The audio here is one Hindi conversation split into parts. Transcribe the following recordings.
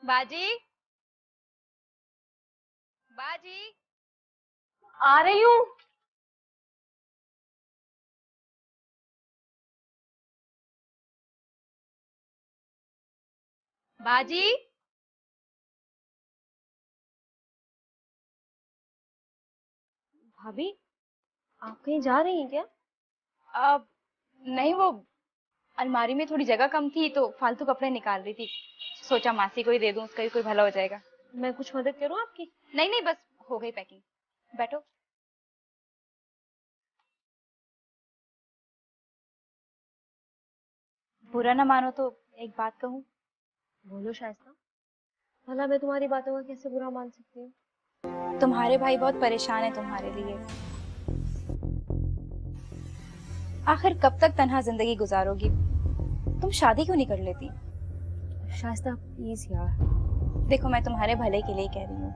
बाजी। बाजी। आ रही हूँ। बाजी। भाभी, आप कहीं जा रही हैं क्या? अब नहीं, वो अलमारी में थोड़ी जगह कम थी तो फालतू कपड़े निकाल रही थी। सोचा मासी को ही दे दूं, उसका भी कोई भला हो जाएगा। मैं कुछ मदद करूँ आपकी? नहीं नहीं, बस हो गई पैकिंग। बैठो। बुरा ना मानो तो एक बात कहूँ। बोलो शाइस्ता। भला मैं तुम्हारी बातों का कैसे बुरा मान सकती हूँ? तुम्हारे भाई बहुत परेशान है तुम्हारे लिए। आखिर कब तक तन्हा जिंदगी गुजारोगी? तुम शादी क्यों नहीं कर लेती? शाइस्ता प्लीज यार। देखो, मैं तुम्हारे भले के लिए कह रही हूँ।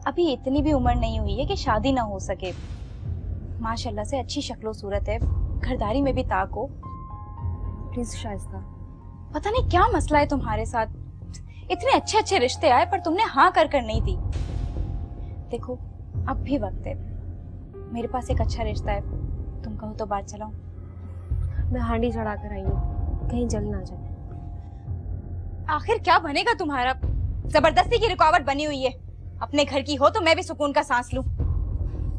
अभी इतनी भी उम्र नहीं हुई है कि शादी ना हो सके। माशाल्लाह से अच्छी शक्लो सूरत है, घरदारी में भी ताक हो। प्लीज शाइस्ता। पता नहीं क्या मसला है तुम्हारे साथ। इतने अच्छे अच्छे रिश्ते आए पर तुमने हाँ कर नहीं दी। देखो, अब भी वक्त है। मेरे पास एक अच्छा रिश्ता है, तुम कहो तो बात चलाओ। मैं हांडी चढ़ा कर आई हूँ, कहीं जल ना जाए। आखिर क्या बनेगा तुम्हारा? जबरदस्ती की रुकावट बनी हुई है। अपने घर की हो तो मैं भी सुकून का सांस लूं।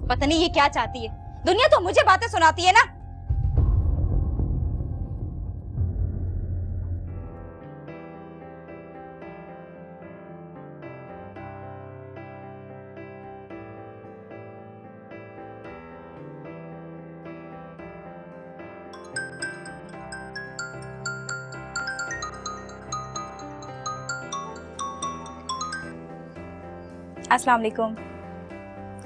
पता नहीं ये क्या चाहती है। दुनिया तो मुझे बातें सुनाती है ना। अस्सलाम वालेकुम।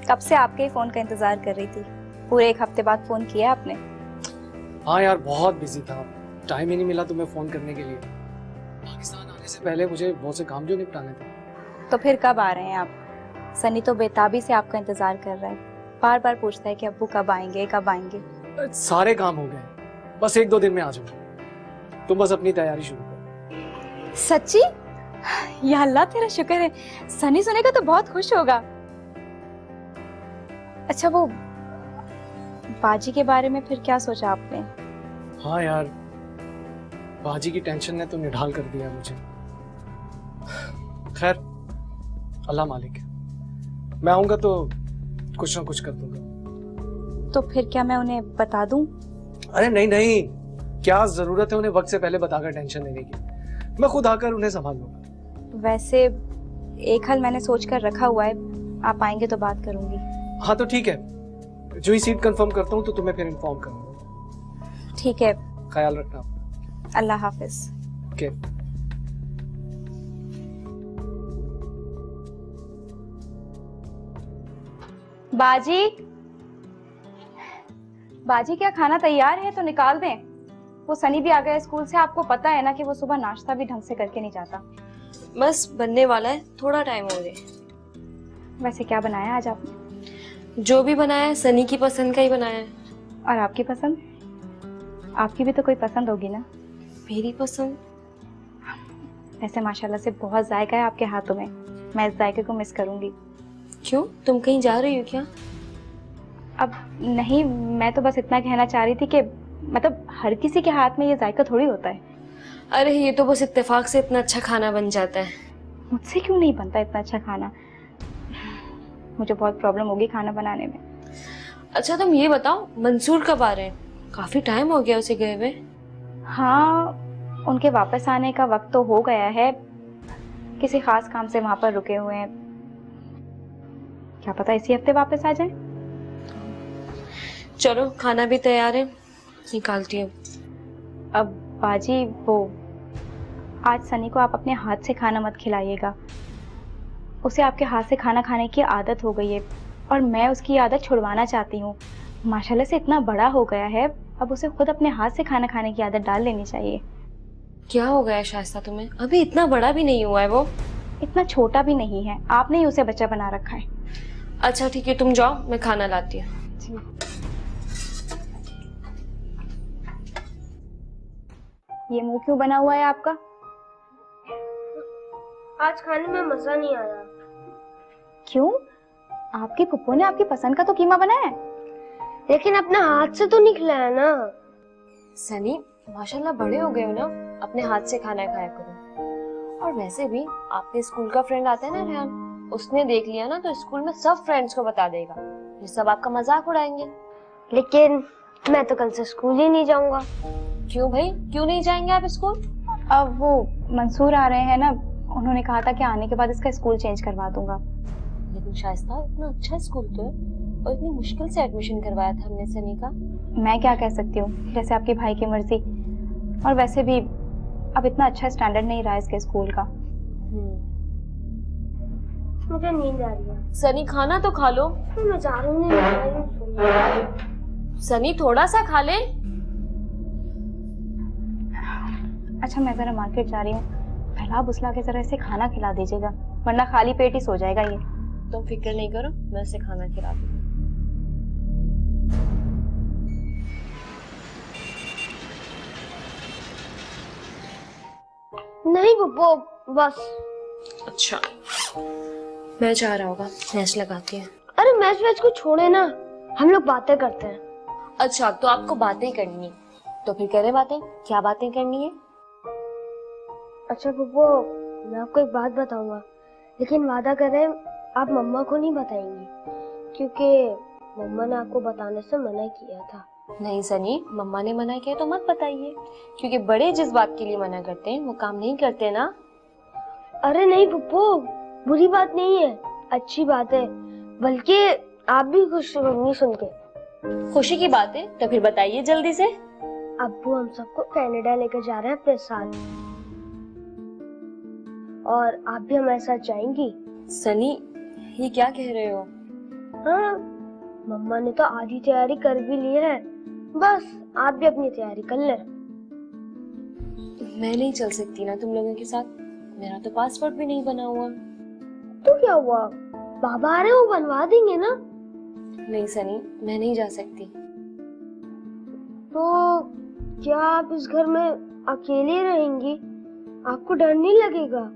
कब से आपके फोन का इंतजार कर रही थी। पूरे एक हफ्ते बाद फोन किया आपने। हाँ यार, बहुत बिजी था, टाइम ही नहीं मिला तुम्हें फोन करने के लिए। पाकिस्तान आने से पहले मुझे बहुत से काम जो निपटाने थे। तो फिर कब आ रहे हैं आप? सनी तो बेताबी से आपका इंतजार कर रहा है। बार बार पूछता है कि अब्बू कब आएंगे कब आएंगे। सारे काम हो गए, बस 1-2 दिन में आ जाऊंगा। तुम बस अपनी तैयारी शुरू करो। सच्ची? या अल्लाह तेरा शुक्र है। सनी सुनेगा तो बहुत खुश होगा। अच्छा, वो बाजी के बारे में फिर क्या सोचा आपने? हाँ यार, बाजी की टेंशन ने तो निढाल कर दिया मुझे। खैर, अल्लाह मालिक है। मैं आऊंगा तो कुछ ना कुछ कर दूंगा। तो फिर क्या मैं उन्हें बता दूं? अरे नहीं नहीं, क्या जरूरत है उन्हें वक्त से पहले बताकर टेंशन लेने की। मैं खुद आकर उन्हें संभाल लूंगा। वैसे एक हल मैंने सोच कर रखा हुआ है, आप आएंगे तो बात करूंगी। हाँ तो ठीक है, जो ही सीट कंफर्म करता हूँ तो तुम्हें फिर इन्फॉर्म करूंगा। ठीक है। ख्याल रखना अपना। अल्लाह हाफिज। ओके। बाजी। बाजी, क्या खाना तैयार है तो निकाल दें। वो सनी भी आ गया स्कूल से, आपको पता है ना कि वो सुबह नाश्ता भी ढंग से करके नहीं जाता। बस बनने वाला है, थोड़ा टाइम हो गया। वैसे क्या बनाया आज आपने? जो भी बनाया है सनी की पसंद का ही बनाया है। और आपकी पसंद? आपकी भी तो कोई पसंद होगी ना। मेरी पसंद? वैसे माशाल्लाह से बहुत जायका है आपके हाथों में। मैं इस जायके को मिस करूंगी। क्यों, तुम कहीं जा रही हो क्या? अब नहीं, मैं तो बस इतना कहना चाह रही थी कि मतलब हर किसी के हाथ में ये जायका थोड़ी होता है। अरे ये तो बस इत्तेफाक से इतना अच्छा खाना बन जाता है। मुझसे क्यों नहीं बनता इतना अच्छा खाना? मुझे बहुत प्रॉब्लम होगी खाना बनाने में। अच्छा तुम ये बताओ, मंसूर कब आ रहे हैं? काफी टाइम हो गया उसे गए हुए। हाँ, उनके वापस आने का वक्त तो हो गया है। किसी खास काम से वहां पर रुके हुए हैं। क्या पता इसी हफ्ते वापस आ जाएं। चलो खाना भी तैयार है, निकालती हूँ। अब बाजी, वो आज सनी को आप अपने हाथ से खाना मत खिलाइएगा। उसे आपके हाथ से खाना खाने की आदत हो गई है और मैं उसकी आदत छुड़वाना चाहती हूँ। माशाल्लाह से इतना बड़ा हो गया है, अब उसे खुद अपने हाथ से खाना खाने की आदत डाल लेनी चाहिए। क्या हो गया शाइस्ता तुम्हें? अभी इतना बड़ा भी नहीं हुआ है वो। इतना छोटा भी नहीं है, आपने ही उसे बच्चा बना रखा है। अच्छा ठीक है, तुम जाओ, मैं खाना लाती हूँ। ये मुंह क्यों बना हुआ है आपका? आज खाने में मजा नहीं आया। क्यों? आपकी पुप्पो ने आपकी पसंद का तो कीमा बनाया है। लेकिन अपने हाथ से तो नहीं खिलाया ना। सनी, माशाल्लाह बड़े हो गए हो ना, अपने हाथ से खाना खाया करो। और वैसे भी आपके स्कूल का फ्रेंड आता है ना रेहान, उसने देख लिया ना तो स्कूल में सब फ्रेंड्स को बता देगा, ये सब आपका मजाक उड़ाएंगे। लेकिन मैं तो कल से स्कूल ही नहीं जाऊंगा। क्यों भाई, क्यों नहीं जाएंगे आप स्कूल? अब वो मंसूर आ रहे हैं ना, उन्होंने कहा था कि आने के बाद इसका स्कूल चेंज करवा दूंगा। लेकिन शाइस्ता, इतना अच्छा स्कूल तो है और इतनी मुश्किल से एडमिशन करवाया था हमने सनी का। मैं क्या कह सकती हूँ, जैसे आपके भाई की मर्जी। और वैसे भी अब इतना अच्छा स्टैंडर्ड नहीं रहा इसके स्कूल का। मुझे नींद आ रही है। सनी खाना तो खा लो। मैं जा रही हूँ। सनी थोड़ा सा खा ले। अच्छा मैं जरा मार्केट जा रही हूँ, पहला बुसला के जरा इसे खाना खिला दीजिएगा, वरना खाली पेट ही सो जाएगा ये। तुम फिक्र नहीं करो, मैं उसे खाना खिला दूँ। नहीं बुब्बो, बस। अच्छा, मैं जा रहा होगा, मैच लगाती है। अरे मैच को छोड़े ना, हम लोग बातें करते हैं। अच्छा, तो आपको बातें करनी है तो फिर करें बातें। क्या बातें करनी है? अच्छा बुब्बो, मैं आपको एक बात बताऊंगा, लेकिन वादा करें आप मम्मा को नहीं बताएंगी, क्योंकि मम्मा ने आपको बताने से मना किया था। नहीं सनी, मम्मा ने मना किया तो मत बताइए, क्योंकि बड़े जिस बात के लिए मना करते हैं वो काम नहीं करते ना। अरे नहीं बुब्बो, बुरी बात नहीं है, अच्छी बात है, बल्कि आप भी खुश होंगी सुन के। खुशी की बात है तो फिर बताइए जल्दी से। अब्बू हम सबको कनाडा लेकर जा रहे हैं अपने साथ, और आप भी हमारे साथ जाएंगी। सनी, ये क्या कह रहे हो? हाँ, मम्मा ने तो आधी तैयारी कर भी ली है, बस आप भी अपनी तैयारी कर ले। मैं नहीं चल सकती ना तुम लोगों के साथ, मेरा तो पासपोर्ट भी नहीं बना हुआ। तो क्या हुआ, बाबा आ रहे हैं, वो बनवा देंगे ना। नहीं सनी, मैं नहीं जा सकती। तो क्या आप इस घर में अकेले रहेंगी? आपको डर नहीं लगेगा?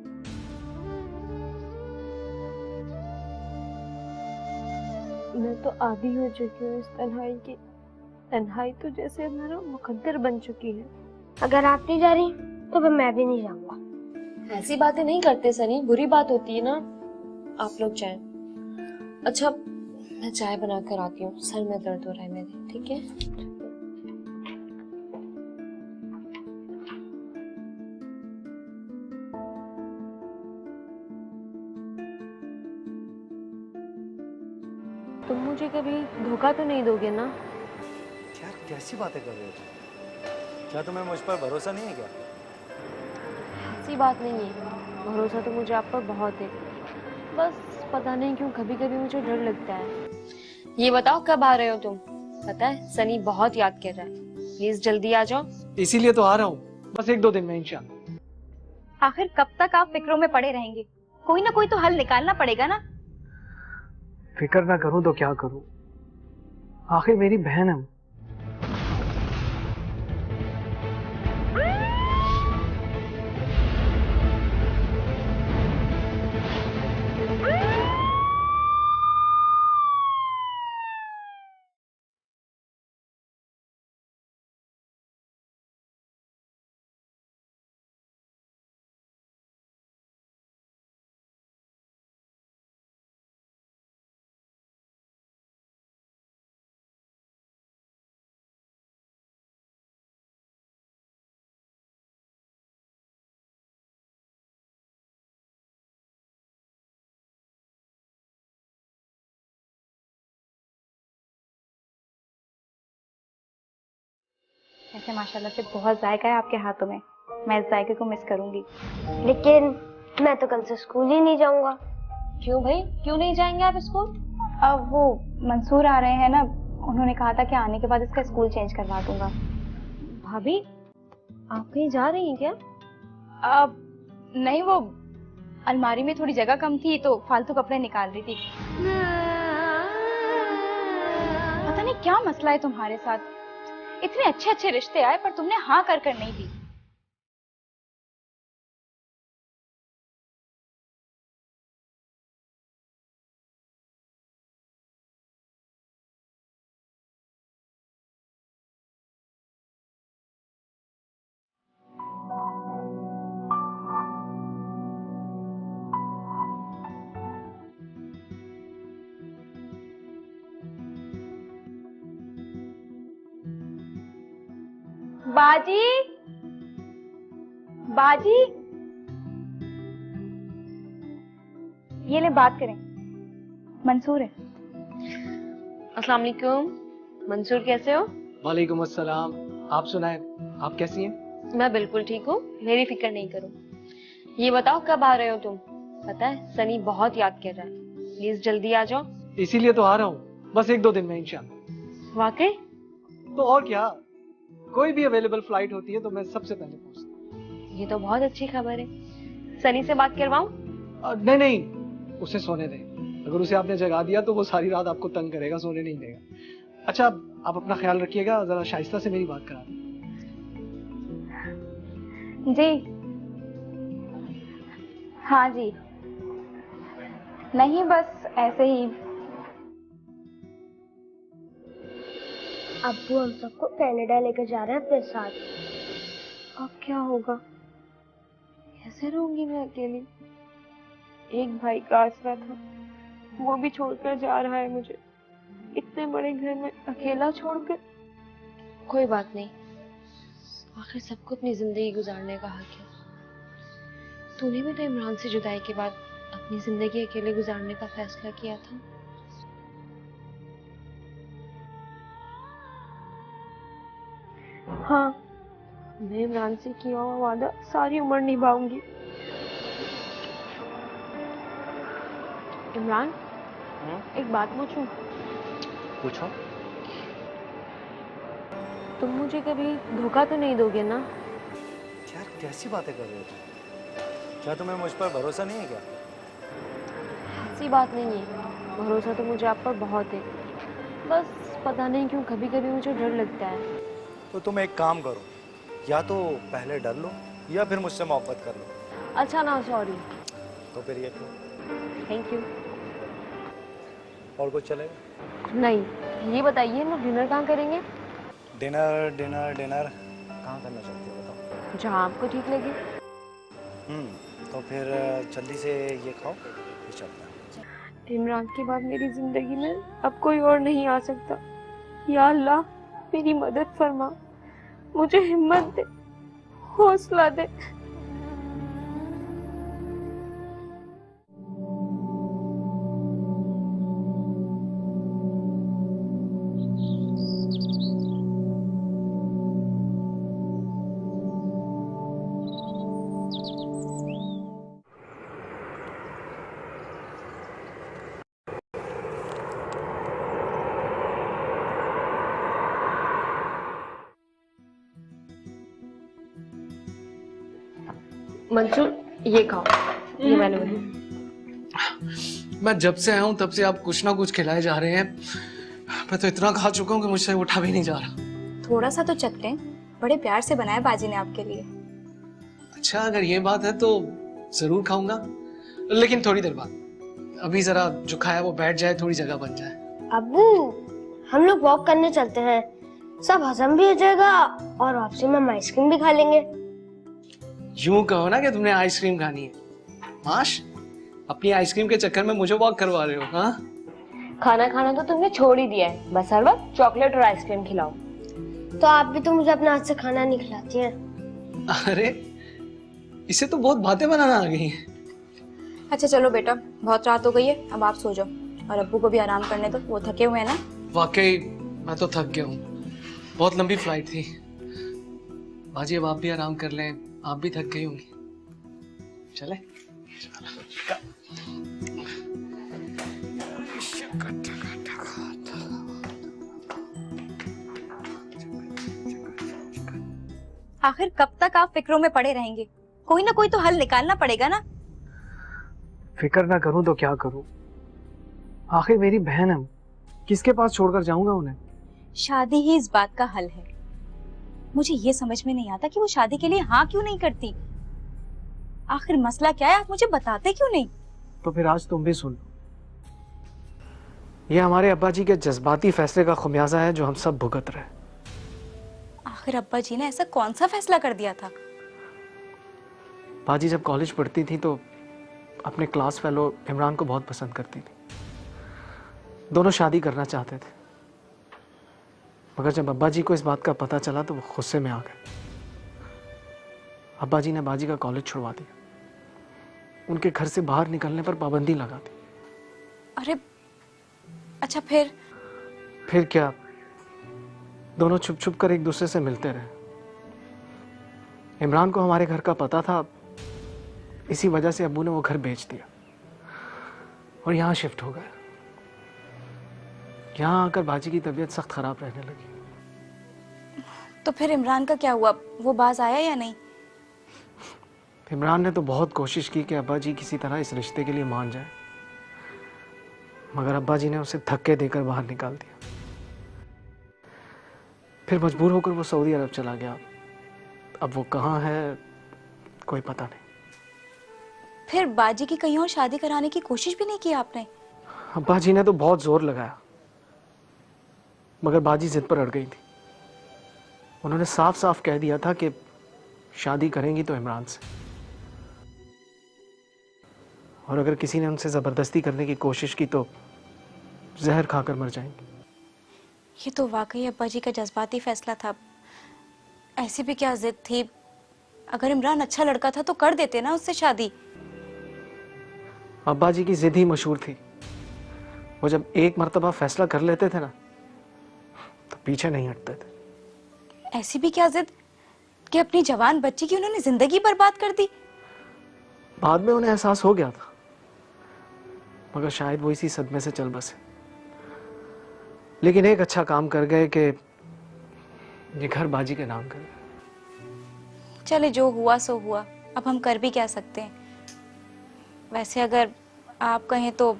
मैं तो आदी हो चुकी हूँ इस तन्हाई की। तन्हाई तो जैसे अब मेरा मुकद्दर बन चुकी है। अगर आप नहीं जा रही तो फिर मैं भी नहीं जाऊंगा। ऐसी बातें नहीं करते सनी, बुरी बात होती है ना। आप लोग जाएं। अच्छा, मैं चाय बना कर आती हूँ, सर में दर्द हो रहा है मेरे। ठीक है? तुम मुझे कभी धोखा तो नहीं दोगे ना? क्या कैसी बातें कर रहे हो तुम? क्या तुम्हें मुझ पर भरोसा नहीं है क्या? ऐसी बात नहीं है, भरोसा तो मुझे आप पर बहुत है, बस पता नहीं क्यों कभी कभी मुझे डर लगता है। ये बताओ कब आ रहे हो तुम? पता है सनी बहुत याद कर रहा है, प्लीज जल्दी आ जाओ। इसीलिए तो आ रहा हूँ, बस 1-2 दिन में इंशाल्लाह। आखिर कब तक आप फिक्रों में पड़े रहेंगे? कोई ना कोई तो हल निकालना पड़ेगा ना। फिक्र ना करूं तो क्या करूं, आखिर मेरी बहन है। ऐसे माशाल्लाह से बहुत जायका है आपके हाथों में, मैं इस जायके को मिस करूंगी। लेकिन मैं तो कल से स्कूल ही नहीं जाऊंगा। क्यों भाई, क्यों नहीं जाएंगे आप स्कूल? अब वो मंसूर आ रहे हैं ना, उन्होंने कहा था कि आने के बाद इसका स्कूल चेंज करवा दूंगा। भाभी, आप कहीं जा रही हैं क्या? अब नहीं, वो अलमारी में थोड़ी जगह कम थी तो फालतू कपड़े निकाल रही थी। पता नहीं क्या मसला है तुम्हारे साथ, इतने अच्छे अच्छे रिश्ते आए पर तुमने हाँ कर नहीं दी। बाजी, बाजी, ये ले बात करें। मंसूर है। अस्सलाम वालेकुम। मंसूर कैसे हो? वालेकुम अस्सलाम। आप सुनाएं, आप कैसी हैं? मैं बिल्कुल ठीक हूँ, मेरी फिक्र नहीं करो। ये बताओ कब आ रहे हो तुम? पता है सनी बहुत याद कर रहा है, प्लीज जल्दी आ जाओ। इसीलिए तो आ रहा हूँ, बस 1-2 दिन में इंशाल्लाह। वाकई? तो और क्या, कोई भी अवेलेबल फ्लाइट होती है तो मैं सबसे पहले पहुंचता हूँ। ये तो बहुत अच्छी खबर है। सनी से बात करवाऊं? नहीं नहीं, उसे सोने दें। अगर उसे आपने जगा दिया तो वो सारी रात आपको तंग करेगा, सोने नहीं देगा। अच्छा, आप अपना ख्याल रखिएगा, जरा शाइस्ता से मेरी बात करा दें। जी हाँ जी, नहीं बस ऐसे ही। अब्बू हम सबको कनाडा लेकर जा रहे हैं अपने साथ। अब क्या होगा? कैसे रहूंगी मैं अकेली? एक भाई का आसरा था, वो भी छोड़कर जा रहा है मुझे, इतने बड़े घर में अकेला छोड़कर। कोई बात नहीं, आखिर सबको अपनी जिंदगी गुजारने का हक है। तूने भी तो इमरान से जुदाई के बाद अपनी जिंदगी अकेले गुजारने का फैसला किया था। हाँ, मैं इमरान से किया हुआ वादा सारी उम्र निभाऊंगी। इमरान, एक बात पूछूं? पूछो। तुम मुझे कभी धोखा तो नहीं दोगे ना? यार कैसी बातें कर रहे हो तुम? क्या तुम्हें मुझ पर भरोसा नहीं है क्या? ऐसी बात नहीं है, भरोसा तो मुझे आप पर बहुत है, बस पता नहीं क्यों कभी कभी मुझे डर लगता है। तो तुम एक काम करो, या तो पहले डर लो या फिर मुझसे मोहब्बत कर लो। अच्छा ना, सॉरी। तो फिर ये लो। Thank you. और कुछ चलेगा? नहीं, ये बताइए हम लोग डिनर कहाँ करेंगे? डिनर डिनर डिनर कहाँ करना चाहते हो बताओ? जहाँ आपको ठीक लगे। तो फिर जल्दी से ये खाओ, फिर चलते हैं। इमरान के बाद मेरी जिंदगी में अब कोई और नहीं आ सकता। या अल्लाह मेरी मदद फरमा, मुझे हिम्मत दे, हौसला दे। मंसूर, ये खाओ, ये मैंने बनाया। मैं जब से आया हूँ तब से आप कुछ ना कुछ खिलाए जा रहे हैं। मैं तो इतना खा चुका हूँ कि मुझसे उठा भी नहीं जा रहा। थोड़ा सा तो चख लें, बड़े प्यार से बनाया बाजी ने आपके लिए। अच्छा, अगर ये बात है तो जरूर खाऊंगा, लेकिन थोड़ी देर बाद। अभी जरा जो खाया वो बैठ जाए, थोड़ी जगह बन जाए। अब्बू हम लोग वॉक करने चलते हैं, सब हजम भी हो जाएगा और वापसी में हम आइसक्रीम भी खा लेंगे। यूं कहो ना कि तुमने आइसक्रीम खानी है। माश, अपनी आइसक्रीम के चक्कर में मुझे वॉक करवा रहे हो? हाँ, खाना खाना तो तुमने छोड़ ही दिया है, बस हर वक्त चॉकलेट और आइसक्रीम खिलाओ। तो आप भी तो मुझे अपने हाथ से खाना नहीं खिलाती हैं। अरे इसे तो बहुत बातें बनाना आ गई हैं। अच्छा चलो बेटा, बहुत रात हो गई है, अब आप सो जाओ और अब्बू को भी आराम करने दो, वो थके हुए हैं ना। वाकई मैं तो थक गया हूँ, बहुत लंबी फ्लाइट थी। बाजी अब आप भी आराम कर लें, आप भी थक गई होंगी। चले? आखिर कब तक आप फिक्रों में पड़े रहेंगे? कोई ना कोई तो हल निकालना पड़ेगा ना। फिक्र ना करूं तो क्या करूं? आखिर मेरी बहन है, किसके पास छोड़कर जाऊंगा उन्हें? शादी ही इस बात का हल है। मुझे ये समझ में नहीं आता कि वो शादी के लिए हाँ क्यों नहीं करती। आखिर मसला क्या है, आप मुझे बताते क्यों नहीं? तो फिर आज तुम भी सुन लो। ये हमारे अब्बा जी के जज्बाती फैसले का खुमियाजा है जो हम सब भुगत रहे हैं। आखिर अब्बा जी ने ऐसा कौन सा फैसला कर दिया था? बाजी जब कॉलेज पढ़ती थी तो अपने क्लास फेलो इमरान को बहुत पसंद करती थी। दोनों शादी करना चाहते थे, मगर जब अब्बा जी को इस बात का पता चला तो वो गुस्से में आ गए। अब्बा जी ने बाजी का कॉलेज छुड़वा दिया, उनके घर से बाहर निकलने पर पाबंदी लगा दी। अरे अच्छा फिर क्या, दोनों छुप छुप कर एक दूसरे से मिलते रहे। इमरान को हमारे घर का पता था, इसी वजह से अब्बू ने वो घर बेच दिया और यहाँ शिफ्ट हो गए। यहाँ आकर बाजी की तबीयत सख्त खराब रहने लगी। तो फिर इमरान का क्या हुआ, वो बाज आया या नहीं? इमरान ने तो बहुत कोशिश की कि अब्बा जी किसी तरह इस रिश्ते के लिए मान जाए, मगर अब्बा जी ने उसे धक्के देकर बाहर निकाल दिया। फिर मजबूर होकर वो सऊदी अरब चला गया। अब वो कहाँ है कोई पता नहीं। फिर बाजी की कहीं और शादी कराने की कोशिश भी नहीं की आपने? अब्बा जी ने तो बहुत जोर लगाया, मगर बाजी जिद पर अड़ गई थी। उन्होंने साफ साफ कह दिया था कि शादी करेंगी तो इमरान से, और अगर किसी ने उनसे जबरदस्ती करने की कोशिश की तो जहर खाकर मर जाएंगे। ये तो वाकई अब्बा जी का जज्बाती फैसला था। ऐसी भी क्या जिद थी? अगर इमरान अच्छा लड़का था तो कर देते ना उससे शादी। अब्बा जी की जिद ही मशहूर थी। वो जब एक मर्तबा फैसला कर लेते थे ना तो पीछे नहीं हटते थे। ऐसी भी क्या जिद कि अपनी जवान बच्ची की उन्होंने जिंदगी बर्बाद कर दी? बाद में उन्हें एहसास हो गया था, मगर शायद वो इसी सदमे से चल बसे। लेकिन एक अच्छा काम कर गए कि ये घर बाजी के नाम कर गए। चले, जो हुआ सो हुआ, अब हम कर भी क्या सकते हैं। वैसे अगर आप कहें तो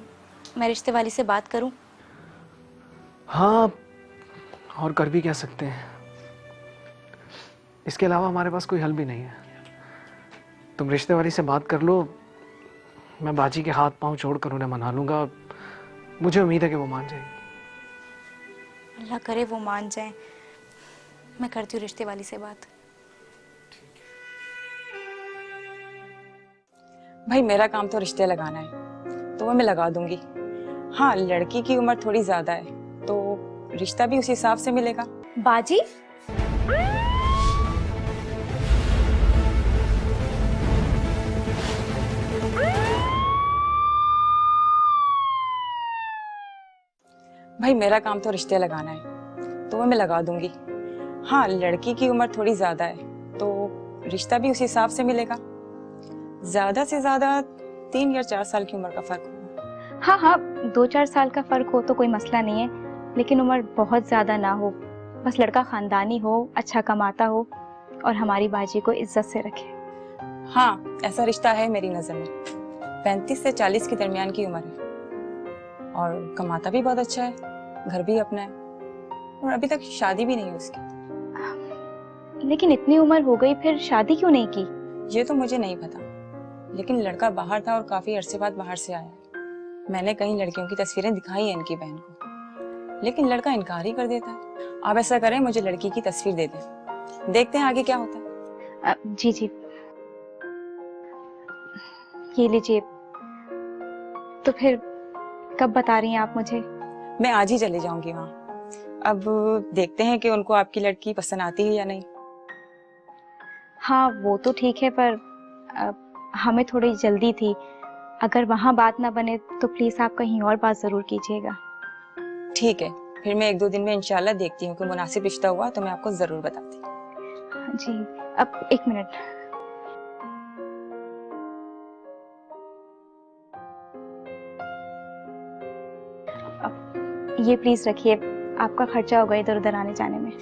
मैं रिश्ते वाली से बात करूं? हाँ, और कर भी क्या सकते हैं। इसके अलावा हमारे पास कोई हल भी नहीं है। तुम रिश्ते वाली से बात कर लो, मैं बाजी के हाथ पांव छोड़कर उन्हें मना लूंगा। मुझे उम्मीद है कि वो मान जाएगी। अल्लाह करे वो मान जाए। मैं करती हूँ रिश्ते वाली से बात। भाई मेरा काम तो रिश्ते लगाना है, तो वो मैं लगा दूंगी। हाँ, लड़की की उम्र थोड़ी ज्यादा है तो रिश्ता भी उस हिसाब से मिलेगा। बाजी, भाई मेरा काम तो रिश्ते लगाना है, तो वो मैं लगा दूंगी। हाँ, लड़की की उम्र थोड़ी ज्यादा है तो रिश्ता भी उस हिसाब से मिलेगा। ज्यादा से ज्यादा 3 या 4 साल की उम्र का फर्क होगा। हाँ हाँ, 2-4 साल का फर्क हो तो कोई मसला नहीं है, लेकिन उम्र बहुत ज्यादा ना हो। बस लड़का खानदानी हो, अच्छा कमाता हो और हमारी बाजी को इज्जत से रखे। हाँ, ऐसा रिश्ता है मेरी नजर में। 35 से 40 के दरमियान की उम्र है और कमाता भी बहुत अच्छा है, घर भी अपना है और अभी तक शादी भी नहीं हुई उसकी। लेकिन इतनी उम्र हो गई, फिर शादी क्यों नहीं की? ये तो मुझे नहीं पता, लेकिन लड़का बाहर था और काफी अरसे बाद बाहर से आया। मैंने कई लड़कियों की तस्वीरें दिखाई हैं इनकी बहन को, लेकिन लड़का इनकार ही कर देता है। आप ऐसा करें, मुझे लड़की की तस्वीर दे दें, देखते हैं आगे क्या होता है। जी जी, ये लीजिए। तो फिर कब बता रही हैं आप मुझे? मैं आज ही चली जाऊंगी वहाँ। अब देखते हैं कि उनको आपकी लड़की पसंद आती है या नहीं। हाँ वो तो ठीक है, पर हमें थोड़ी जल्दी थी। अगर वहाँ बात ना बने तो प्लीज आप कहीं और बात जरूर कीजिएगा। ठीक है, फिर मैं 1-2 दिन में इंशाल्लाह देखती हूँ कि मुनासिब रिश्ता हुआ तो मैं आपको जरूर बताती हूँ। जी, अब 1 मिनट। ये प्लीज रखिए, आपका खर्चा होगा इधर उधर आने जाने में।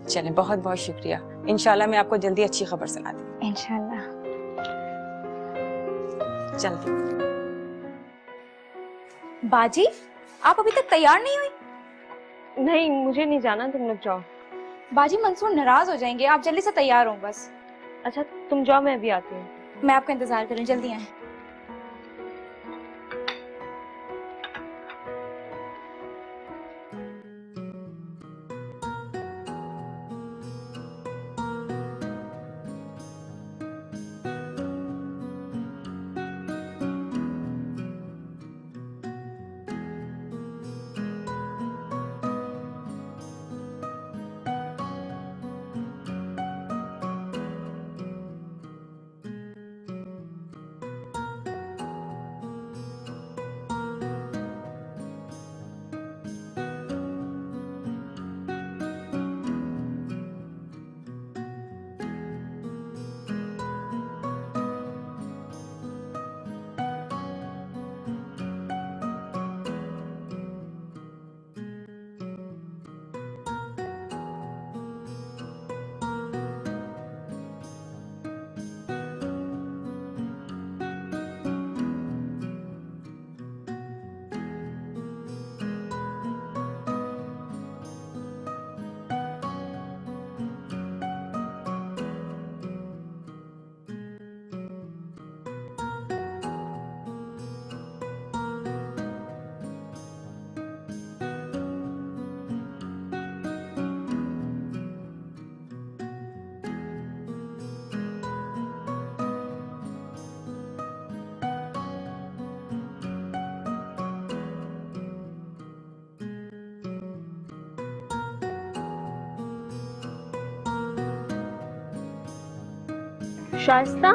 चलें, बहुत बहुत शुक्रिया। इंशाल्लाह मैं आपको जल्दी अच्छी खबर सुनाती हूँ। इंशाल्लाह। चलती हूँ। बाजी, आप अभी तक तैयार नहीं हुई? नहीं, मुझे नहीं जाना, तुम लोग जाओ। बाजी, मंसूर नाराज हो जाएंगे, आप जल्दी से तैयार हो बस। अच्छा तुम जाओ, मैं अभी आती हूँ। मैं आपका इंतजार कर रही हूँ, जल्दी आए। शाइस्ता,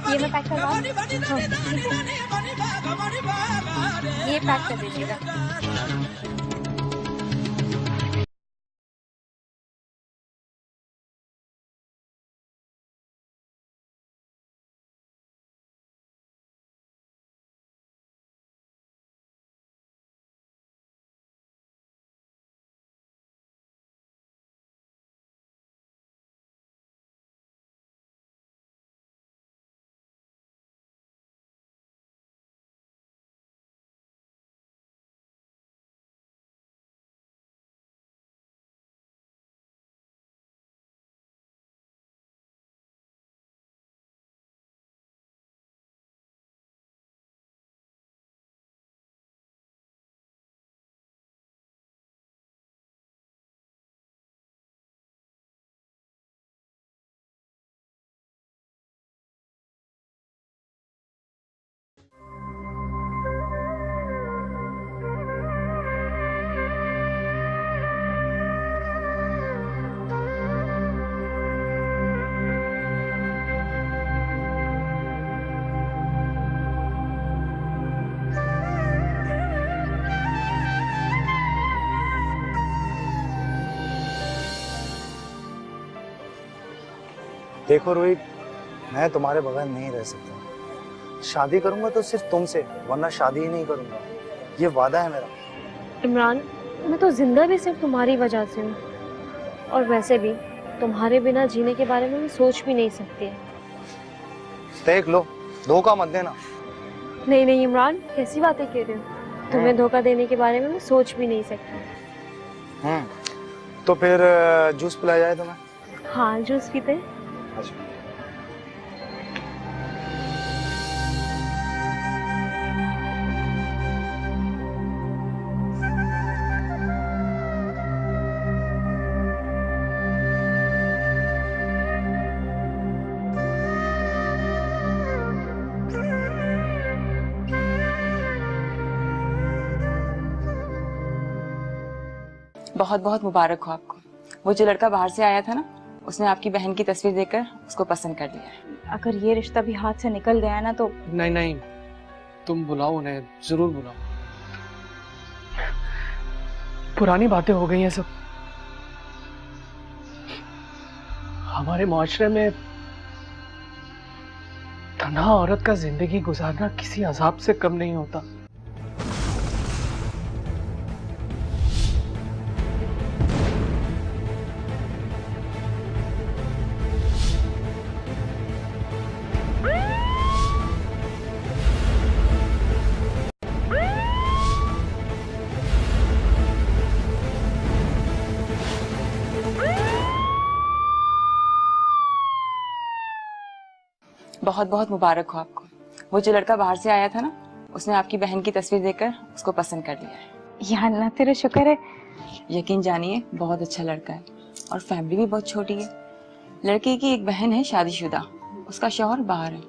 ये मैं पैक करवा दूं? ये पैक कर दीजिएगा। देखो रोहित, मैं तुम्हारे बगैर नहीं रह सकता। शादी करूंगा तो सिर्फ तुमसे, वरना शादी ही नहीं करूंगा। ये वादा है मेरा। इमरान, मैं तो जिंदा भी सिर्फ तुम्हारी वजह से हूँ, और वैसे भी तुम्हारे बिना जीने के बारे में मैं सोच भी नहीं सकती। देख लो, धोखा मत देना। नहीं नहीं इमरान, कैसी बातें कह रहे हो? तुम्हें धोखा देने के बारे में मैं सोच भी नहीं सकती। तो फिर जूस पिलाया जाए तुम्हें? हाँ, जूस पीते हैं। अच्छा। बहुत बहुत मुबारक हो आपको। वो जो लड़का बाहर से आया था ना, उसने आपकी बहन की तस्वीर देखकर उसको पसंद कर लिया है। अगर ये रिश्ता भी हाथ से निकल गया ना तो नहीं नहीं, तुम बुलाओ उन्हें, जरूर बुलाओ। पुरानी बातें हो गई हैं सब। हमारे मुआशरे में तन्हा औरत का जिंदगी गुजारना किसी अजाब से कम नहीं होता। बहुत बहुत मुबारक हो आपको। वो जो लड़का बाहर से आया था ना, उसने आपकी बहन की तस्वीर देखकर उसको पसंद कर लिया है। या अल्लाह तेरा शुक्र है। यकीन जानिए, बहुत अच्छा लड़का है और फैमिली भी बहुत छोटी है। लड़के की एक बहन है शादीशुदा, उसका शौहर बाहर है।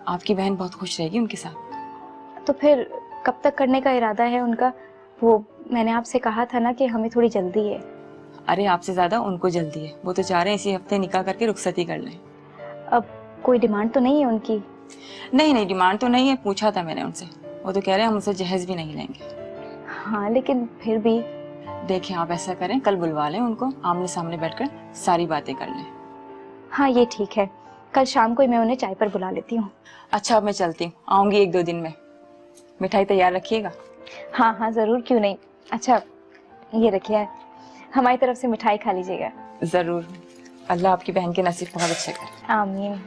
आपकी बहन बहुत खुश रहेगी उनके साथ। तो फिर कब तक करने का इरादा है उनका? वो मैंने आपसे कहा था ना कि हमें थोड़ी जल्दी है। अरे आपसे ज्यादा उनको जल्दी है। वो तो चाह रहे हैं इसी हफ्ते निकाह करके रुखसती कर लें। अब कोई डिमांड तो नहीं है उनकी? नहीं नहीं, डिमांड तो नहीं है, पूछा था मैंने उनसे, वो तो कह रहे हैं हम उनसे जहेज भी नहीं लेंगे। हाँ लेकिन फिर भी। देखें आप ऐसा करें, कल बुलवा लें उनको, आमने सामने बैठकर सारी बातें कर लें। हाँ ये ठीक है, कल शाम को ही मैं उन्हें चाय पर बुला लेती हूँ। अच्छा अब मैं चलती हूँ, आऊंगी 1-2 दिन में। मिठाई तैयार रखिएगा। हाँ हाँ जरूर, क्यों नहीं। अच्छा ये रखिए, हमारी तरफ से मिठाई खा लीजिएगा। जरूर, अल्लाह आपकी बहन के नसीब बहुत अच्छे करे। आमीन।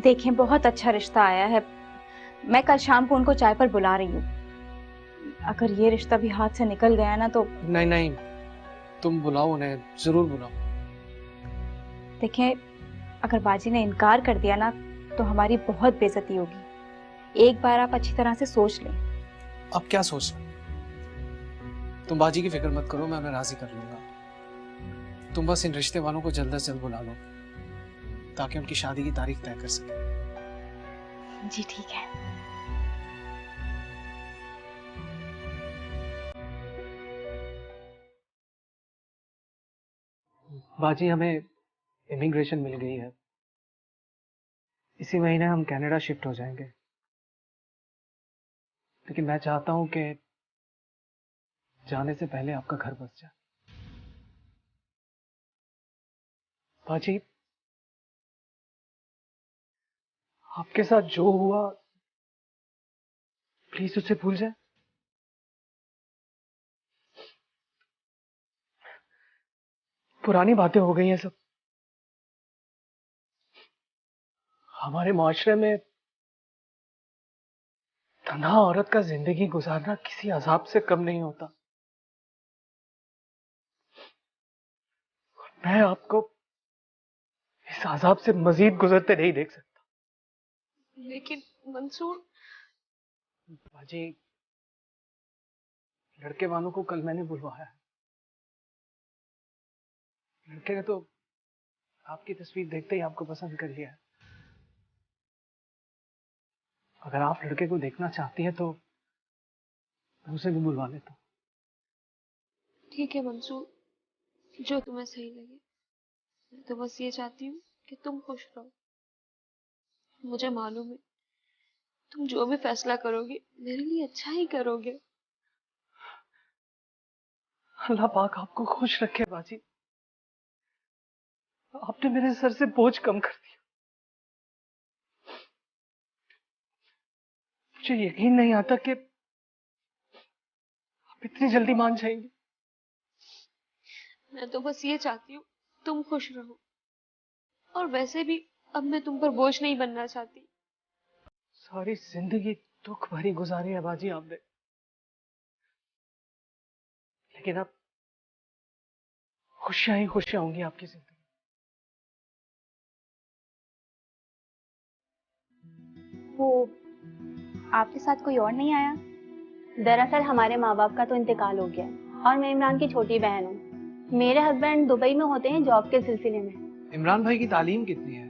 देखें बहुत अच्छा रिश्ता आया है, मैं कल शाम को उनको चाय पर बुला रही हूँ। अगर ये रिश्ता भी हाथ से निकल गया ना तो। नहीं नहीं, तुम बुलाओ उन्हें, जरूर बुलाओ। देखें अगर बाजी ने इनकार कर दिया ना तो हमारी बहुत बेइज्जती होगी। एक बार आप अच्छी तरह से सोच लें। अब क्या सोच रहे हो? तुम बाजी की फिक्र मत करो, मैं उन्हें राजी कर लूंगा। तुम बस इन रिश्ते वालों को जल्द से जल्द बुला लो ताकि उनकी शादी की तारीख तय कर सके। जी ठीक है। बाजी हमें इमिग्रेशन मिल गई है, इसी महीने हम कनाडा शिफ्ट हो जाएंगे। लेकिन मैं चाहता हूं कि जाने से पहले आपका घर बस जाए। बाजी आपके साथ जो हुआ प्लीज उसे भूल जाए। पुरानी बातें हो गई हैं सब। हमारे माशरे में तन्हा औरत का जिंदगी गुजारना किसी अजाब से कम नहीं होता। मैं आपको इस अजाब से मजीद गुजरते नहीं देख सकता। लेकिन मंसूर, बाजी लड़के वालों को कल मैंने बुलवाया है। लड़के ने तो आपकी तस्वीर देखते ही आपको पसंद कर लिया है। अगर आप लड़के को देखना चाहती है तो मैं उसे भी बुलवा लेता हूँ। ठीक है मंसूर, जो तुम्हें सही लगे। मैं तो बस ये चाहती हूँ कि तुम खुश रहो। मुझे मालूम है तुम जो भी फैसला करोगे मेरे लिए अच्छा ही करोगे। अल्लाह पाक आपको खुश रखे बाजी। आपने मेरे सर से बोझ कम कर दिया। मुझे यकीन नहीं आता कि आप इतनी जल्दी मान जाएंगी। मैं तो बस ये चाहती हूँ तुम खुश रहो, और वैसे भी अब मैं तुम पर बोझ नहीं बनना चाहती। सारी जिंदगी दुख भरी गुजारी है बाजी आपने, लेकिन अब खुशियां ही खुशियां होंगी आपकी जिंदगी। वो आपके साथ कोई और नहीं आया? दरअसल हमारे माँ बाप का तो इंतकाल हो गया है और मैं इमरान की छोटी बहन हूँ। मेरे हस्बैंड दुबई में होते हैं जॉब के सिलसिले में। इमरान भाई की तालीम कितनी है?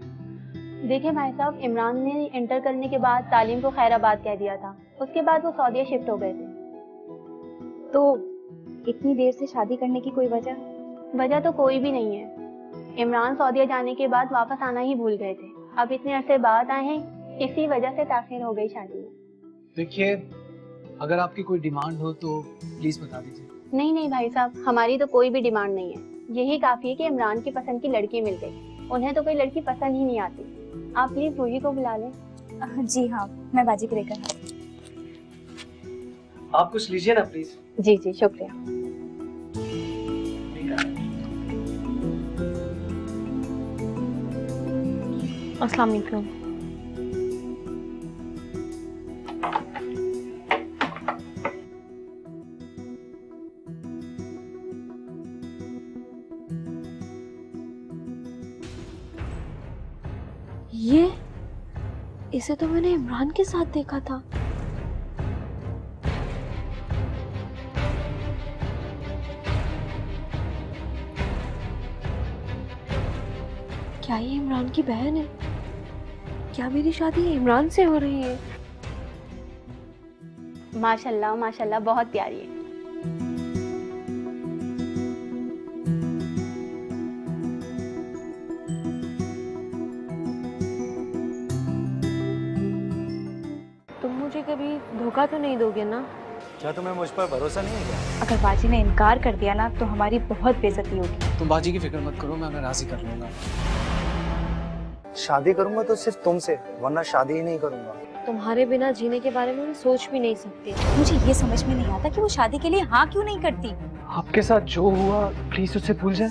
देखिए भाई साहब, इमरान ने इंटर करने के बाद तालीम को खैराबाद कह दिया था। उसके बाद वो सऊदीया शिफ्ट हो गए थे। तो इतनी देर से शादी करने की कोई वजह? वजह तो कोई भी नहीं है। इमरान सऊदीया जाने के बाद वापस आना ही भूल गए थे। अब इतने अरसे बाद आए हैं, इसी वजह से ताखिर हो गई शादी में। देखिए अगर आपकी कोई डिमांड हो तो प्लीज बता दीजिए। नहीं नहीं भाई साहब, हमारी तो कोई भी डिमांड नहीं है। यही काफी है कि इमरान की पसंद की लड़की मिल गई। उन्हें तो कोई लड़की पसंद ही नहीं आती। आप प्लीज रूही को बुला लें। जी हाँ, मैं बाजी को लेकर आती आप कुछ लीजिए ना प्लीज। जी जी शुक्रिया। अस्सलाम वालेकुम। इसे तो मैंने इमरान के साथ देखा था। क्या ये इमरान की बहन है? क्या मेरी शादी इमरान से हो रही है? माशाल्लाह माशाल्लाह, बहुत प्यारी है। मुझे कभी धोखा तो नहीं दोगे ना? क्या तुम्हें मुझ पर भरोसा नहीं है क्या? अगर बाजी ने इनकार कर दिया ना तो हमारी बहुत बेइज्जती होगी। तुम बाजी की फिक्र मत करो, मैं उन्हें राजी कर लूंगा। शादी करूंगा तो सिर्फ तुमसे, वरना शादी ही नहीं करूंगा। तुम्हारे बिना जीने के बारे में मैं सोच भी नहीं सकती। मुझे ये समझ में नहीं आता कि वो शादी के लिए हाँ क्यों नहीं करती। आपके साथ जो हुआ प्लीज उससे भूल जाए।